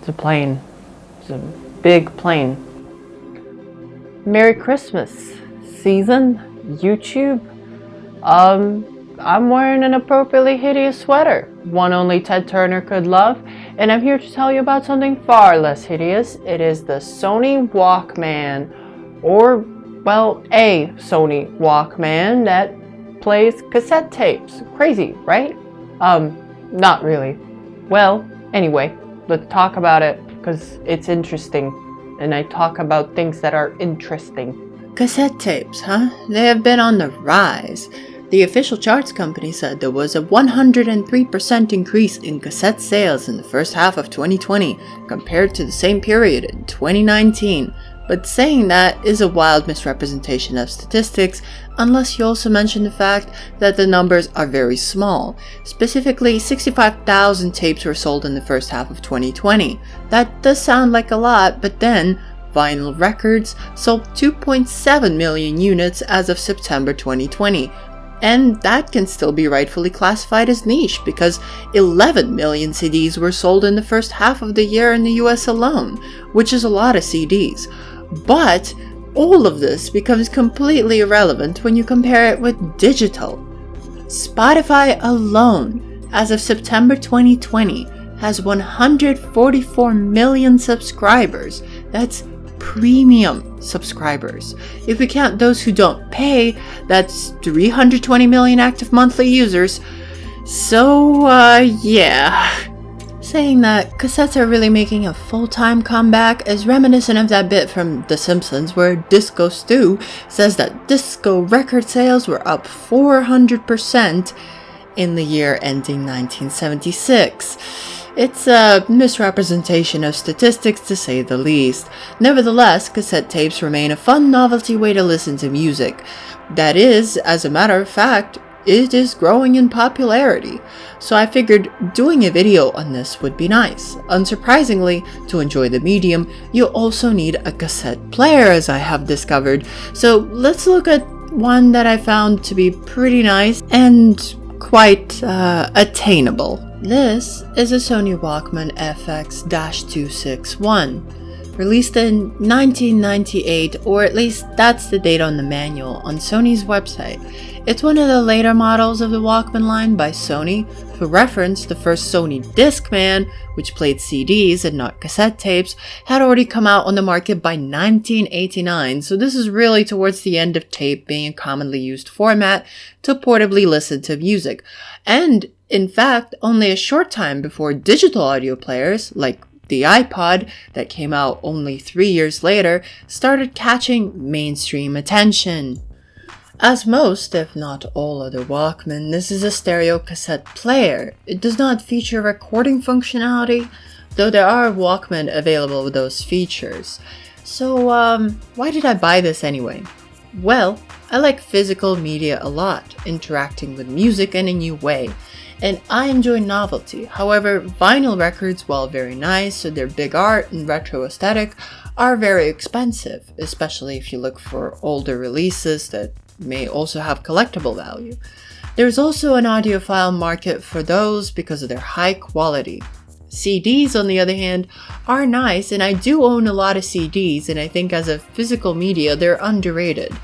It's a plane. It's a big plane. Merry Christmas season, YouTube. I'm wearing an appropriately hideous sweater, one only Ted Turner could love, and I'm here to tell you about something far less hideous. It is the Sony Walkman, or, well, a Sony Walkman that plays cassette tapes. Crazy, right? Not really. Well, anyway, let's talk about it, because it's interesting, and I talk about things that are interesting. Cassette tapes, huh? They have been on the rise. The official charts company said there was a 103% increase in cassette sales in the first half of 2020 compared to the same period in 2019. But saying that is a wild misrepresentation of statistics unless you also mention the fact that the numbers are very small. Specifically, 65,000 tapes were sold in the first half of 2020. That does sound like a lot, but then vinyl records sold 2.7 million units as of September 2020. And that can still be rightfully classified as niche because 11 million CDs were sold in the first half of the year in the US alone, which is a lot of CDs. But all of this becomes completely irrelevant when you compare it with digital. Spotify alone, as of September 2020, has 144 million subscribers. That's premium subscribers. If we count those who don't pay, that's 320 million active monthly users. So, yeah. Saying that cassettes are really making a full-time comeback is reminiscent of that bit from The Simpsons where Disco Stew says that disco record sales were up 400% in the year ending 1976. It's a misrepresentation of statistics to say the least. Nevertheless, cassette tapes remain a fun novelty way to listen to music. That is, as a matter of fact, it is growing in popularity. So I figured doing a video on this would be nice. Unsurprisingly, to enjoy the medium, you also need a cassette player, as I have discovered. So let's look at one that I found to be pretty nice and quite attainable. This is a Sony Walkman FX-261, released in 1998, or at least that's the date on the manual on Sony's website. It's one of the later models of the Walkman line by Sony. For reference, the first Sony Discman, which played CDs and not cassette tapes, had already come out on the market by 1989, so this is really towards the end of tape being a commonly used format to portably listen to music. And in fact, only a short time before digital audio players, like the iPod that came out only 3 years later, started catching mainstream attention. As most, if not all other Walkman, this is a stereo cassette player. It does not feature recording functionality, though there are Walkman available with those features. So, why did I buy this anyway? Well, I like physical media a lot, interacting with music in a new way. And I enjoy novelty. However, vinyl records, while very nice with their big art and retro aesthetic, are very expensive, especially if you look for older releases that may also have collectible value. There's also an audiophile market for those because of their high quality. CDs, on the other hand, are nice, and I do own a lot of CDs, and I think as a physical media, they're underrated.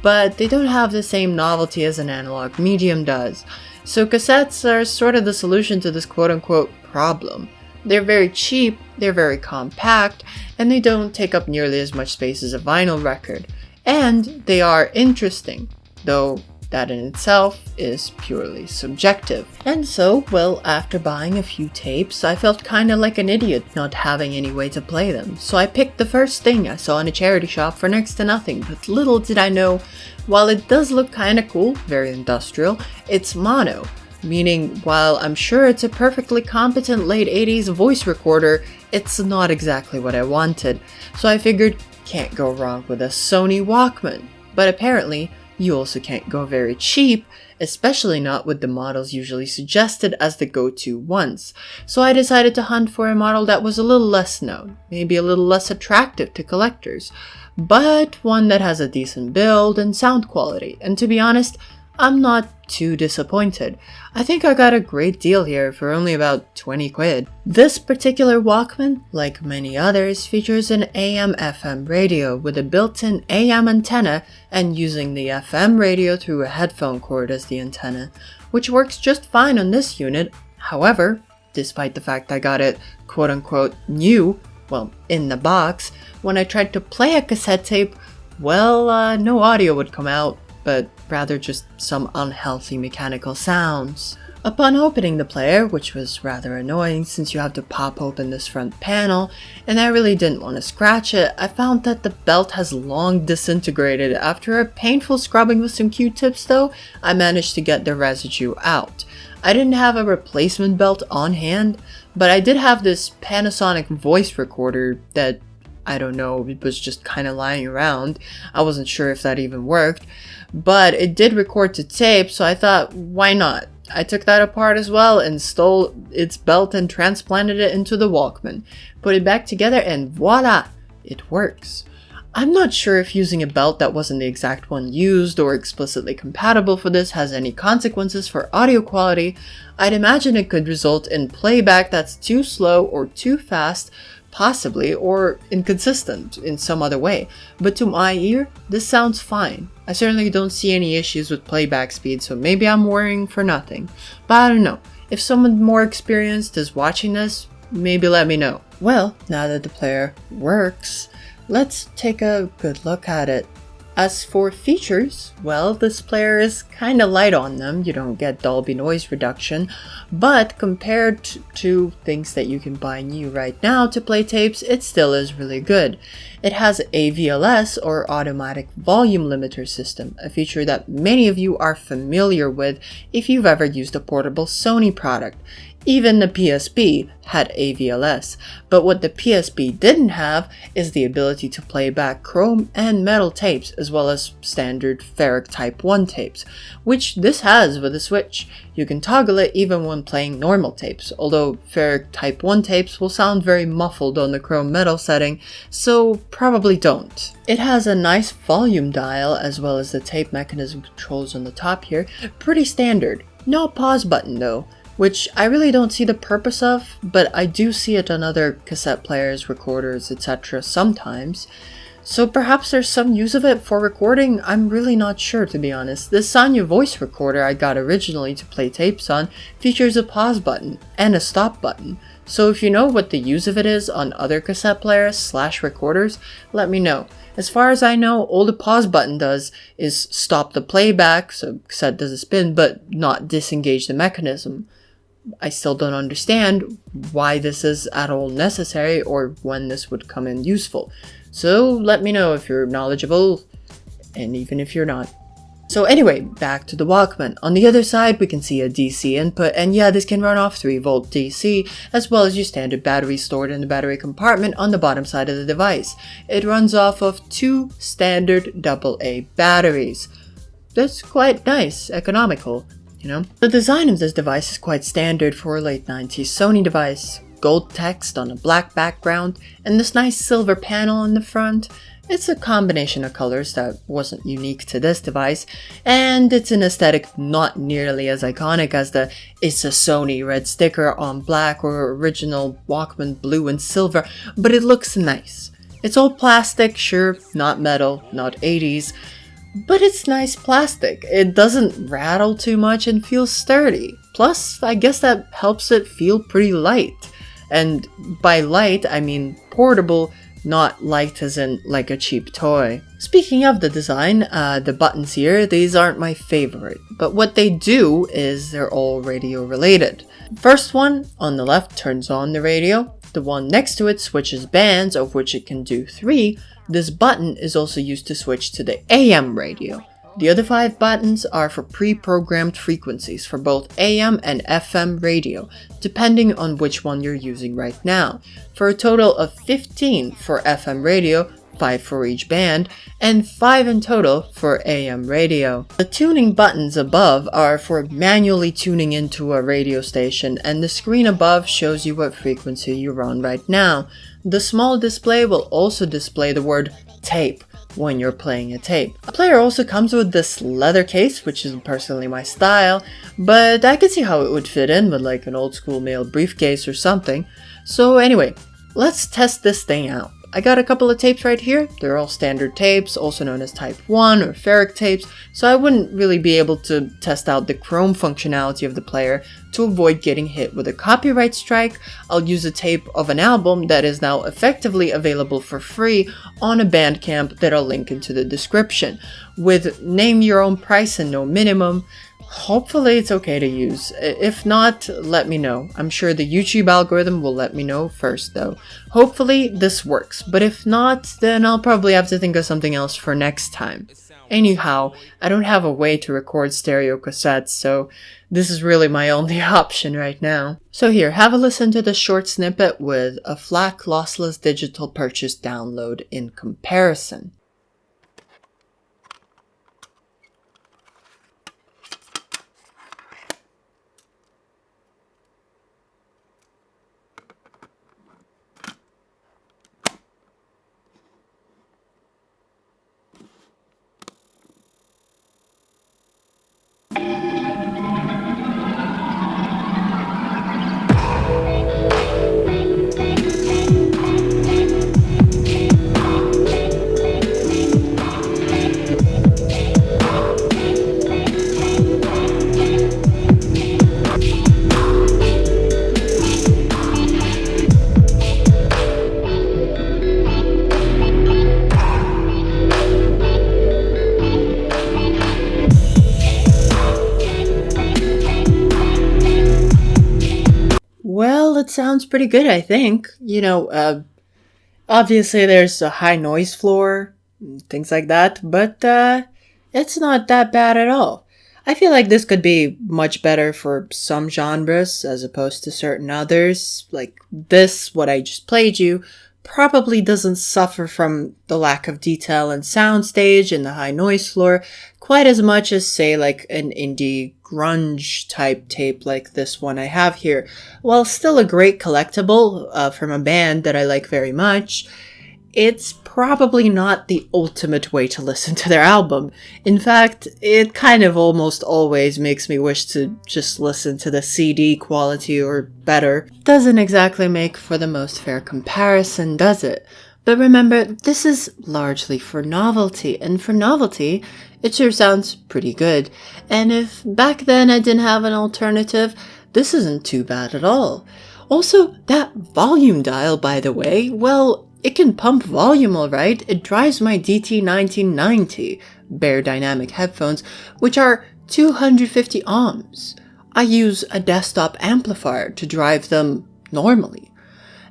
But they don't have the same novelty as an analog medium does. So cassettes are sort of the solution to this quote-unquote problem. They're very cheap, they're very compact, and they don't take up nearly as much space as a vinyl record. And they are interesting, though that in itself is purely subjective. And so, well, after buying a few tapes, I felt kinda like an idiot not having any way to play them. So I picked the first thing I saw in a charity shop for next to nothing, but little did I know, while it does look kinda cool, very industrial, it's mono. Meaning, while I'm sure it's a perfectly competent late 80s voice recorder, it's not exactly what I wanted. So I figured, can't go wrong with a Sony Walkman. But apparently, you also can't go very cheap, especially not with the models usually suggested as the go-to ones. So I decided to hunt for a model that was a little less known, maybe a little less attractive to collectors, but one that has a decent build and sound quality. And to be honest, I'm not too disappointed. I think I got a great deal here for only about 20 quid. This particular Walkman, like many others, features an AM/FM radio with a built-in AM antenna and using the FM radio through a headphone cord as the antenna, which works just fine on this unit. However, despite the fact I got it quote-unquote new, well, in the box, when I tried to play a cassette tape, well, no audio would come out, but rather just some unhealthy mechanical sounds. Upon opening the player, which was rather annoying since you have to pop open this front panel, and I really didn't want to scratch it, I found that the belt has long disintegrated. After a painful scrubbing with some Q-tips though, I managed to get the residue out. I didn't have a replacement belt on hand, but I did have this Panasonic voice recorder that, I don't know, it was just kind of lying around. I wasn't sure if that even worked, but it did record to tape, so I thought, why not? I took that apart as well and stole its belt and transplanted it into the Walkman, put it back together, and voila, it works. I'm not sure if using a belt that wasn't the exact one used or explicitly compatible for this has any consequences for audio quality. I'd imagine it could result in playback that's too slow or too fast, possibly, or inconsistent in some other way. But to my ear, this sounds fine. I certainly don't see any issues with playback speed, so maybe I'm worrying for nothing. But I don't know. If someone more experienced is watching this, maybe let me know. Well, now that the player works, let's take a good look at it. As for features, well, this player is kinda light on them. You don't get Dolby noise reduction, but compared to things that you can buy new right now to play tapes, it still is really good. It has a VLS, or automatic volume limiter system, a feature that many of you are familiar with if you've ever used a portable Sony product. Even the PSP had AVLS, but what the PSP didn't have is the ability to play back chrome and metal tapes as well as standard ferric Type 1 tapes, which this has with the Switch. You can toggle it even when playing normal tapes, although ferric Type 1 tapes will sound very muffled on the chrome metal setting, so probably don't. It has a nice volume dial as well as the tape mechanism controls on the top here, pretty standard. No pause button though, which I really don't see the purpose of, but I do see it on other cassette players, recorders, etc. sometimes. So perhaps there's some use of it for recording. I'm really not sure, to be honest. This Sony voice recorder I got originally to play tapes on features a pause button and a stop button. So if you know what the use of it is on other cassette players / recorders, let me know. As far as I know, all the pause button does is stop the playback, so cassette does a spin, but not disengage the mechanism. I still don't understand why this is at all necessary or when this would come in useful. So let me know if you're knowledgeable, and even if you're not. So anyway, back to the Walkman. On the other side, we can see a DC input, and yeah, this can run off 3-volt DC, as well as your standard battery stored in the battery compartment on the bottom side of the device. It runs off of 2 standard AA batteries. That's quite nice, economical. You know? The design of this device is quite standard for a late 90s Sony device. Gold text on a black background and this nice silver panel in the front. It's a combination of colors that wasn't unique to this device, and it's an aesthetic not nearly as iconic as the "It's a Sony" red sticker on black or original Walkman blue and silver, but it looks nice. It's all plastic, sure, not metal, not 80s, but it's nice plastic. It doesn't rattle too much and feels sturdy. Plus, I guess that helps it feel pretty light. And by light, I mean portable, not light as in like a cheap toy. Speaking of the design, the buttons here, these aren't my favorite. But what they do is they're all radio related. First one on the left turns on the radio. The one next to it switches bands, of which it can do 3. This button is also used to switch to the AM radio. The other 5 buttons are for pre-programmed frequencies for both AM and FM radio, depending on which one you're using right now, for a total of 15 for FM radio, 5 for each band, and 5 in total for AM radio. The tuning buttons above are for manually tuning into a radio station, and the screen above shows you what frequency you're on right now. The small display will also display the word tape, when you're playing a tape. A player also comes with this leather case, which isn't personally my style, but I could see how it would fit in with like an old school male briefcase or something. So anyway, let's test this thing out. I got a couple of tapes right here. They're all standard tapes, also known as Type 1 or ferric tapes, so I wouldn't really be able to test out the chrome functionality of the player. To avoid getting hit with a copyright strike, I'll use a tape of an album that is now effectively available for free on a Bandcamp that I'll link into the description, with name your own price and no minimum. Hopefully it's okay to use. If not, let me know. I'm sure the YouTube algorithm will let me know first though. Hopefully this works, but if not, then I'll probably have to think of something else for next time. Anyhow, I don't have a way to record stereo cassettes, so this is really my only option right now. So here, have a listen to this short snippet with a FLAC lossless digital purchase download in comparison. Well, it sounds pretty good, I think. Obviously there's a high noise floor, things like that, but it's not that bad at all. I feel like this could be much better for some genres as opposed to certain others. Like this, what I just played you, probably doesn't suffer from the lack of detail and soundstage and the high noise floor quite as much as, say, like an indie grunge type tape like this one I have here. While still a great collectible from a band that I like very much, it's probably not the ultimate way to listen to their album. In fact, it kind of almost always makes me wish to just listen to the CD quality or better. Doesn't exactly make for the most fair comparison, does it? But remember, this is largely for novelty, and for novelty, it sure sounds pretty good. And if back then I didn't have an alternative, this isn't too bad at all. Also, that volume dial, by the way, well, it can pump volume alright. It drives my DT1990 Bare Dynamic headphones, which are 250 ohms. I use a desktop amplifier to drive them normally.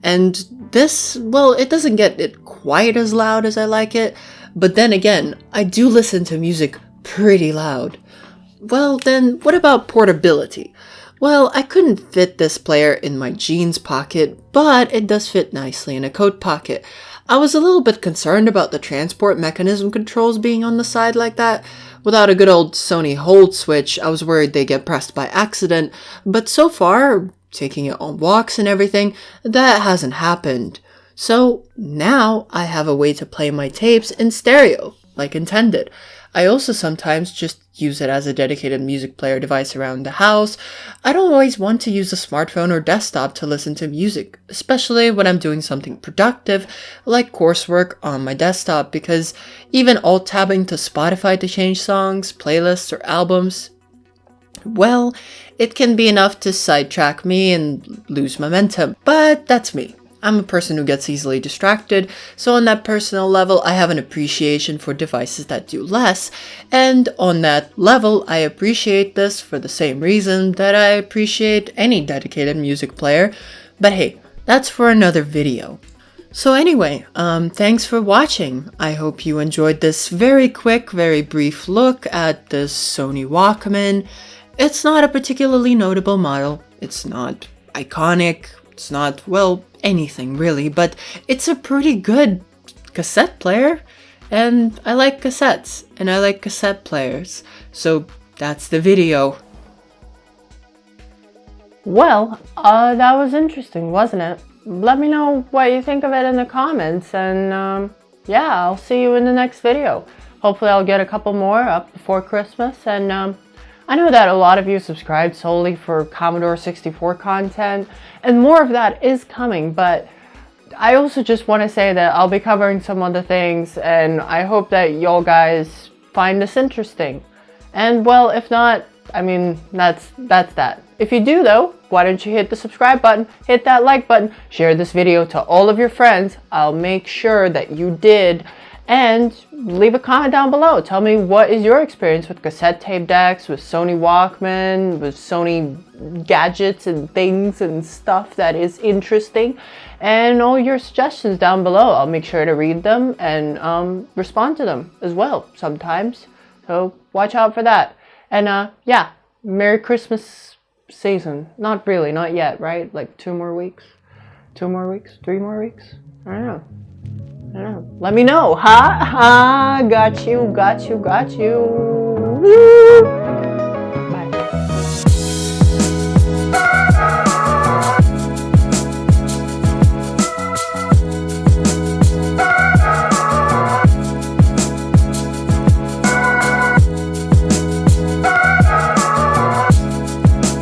And this, well, it doesn't get it quite as loud as I like it, but then again, I do listen to music pretty loud. Well, then what about portability? Well, I couldn't fit this player in my jeans pocket, but it does fit nicely in a coat pocket. I was a little bit concerned about the transport mechanism controls being on the side like that. Without a good old Sony hold switch, I was worried they get pressed by accident, but so far, taking it on walks and everything, that hasn't happened. So now I have a way to play my tapes in stereo, like intended. I also sometimes just use it as a dedicated music player device around the house. I don't always want to use a smartphone or desktop to listen to music, especially when I'm doing something productive, like coursework on my desktop, because even alt-tabbing to Spotify to change songs, playlists, or albums, well, it can be enough to sidetrack me and lose momentum. But that's me. I'm a person who gets easily distracted, so on that personal level, I have an appreciation for devices that do less, and on that level, I appreciate this for the same reason that I appreciate any dedicated music player. But hey, that's for another video. So anyway, thanks for watching. I hope you enjoyed this very quick, very brief look at this Sony Walkman. It's not a particularly notable model. It's not iconic. It's not, well, anything really, but it's a pretty good cassette player. And I like cassettes, and I like cassette players. So that's the video. Well, that was interesting, wasn't it? Let me know what you think of it in the comments, and yeah, I'll see you in the next video. Hopefully I'll get a couple more up before Christmas. And I know that a lot of you subscribe solely for Commodore 64 content, and more of that is coming, but I also just want to say that I'll be covering some other things, and I hope that y'all guys find this interesting. And well, if not, I mean, that's that. If you do though, why don't you hit the subscribe button, hit that like button, share this video to all of your friends. I'll make sure that you did, and leave a comment down below. Tell me, what is your experience with cassette tape decks, with Sony Walkman, with Sony gadgets and things and stuff that is interesting, and all your suggestions down below. I'll make sure to read them and respond to them as well sometimes. So watch out for that. And yeah, Merry Christmas season. Not really, not yet, right? Like 2 more weeks? 2 more weeks? 3 more weeks? I don't know. Let me know, huh? Got you. Woo!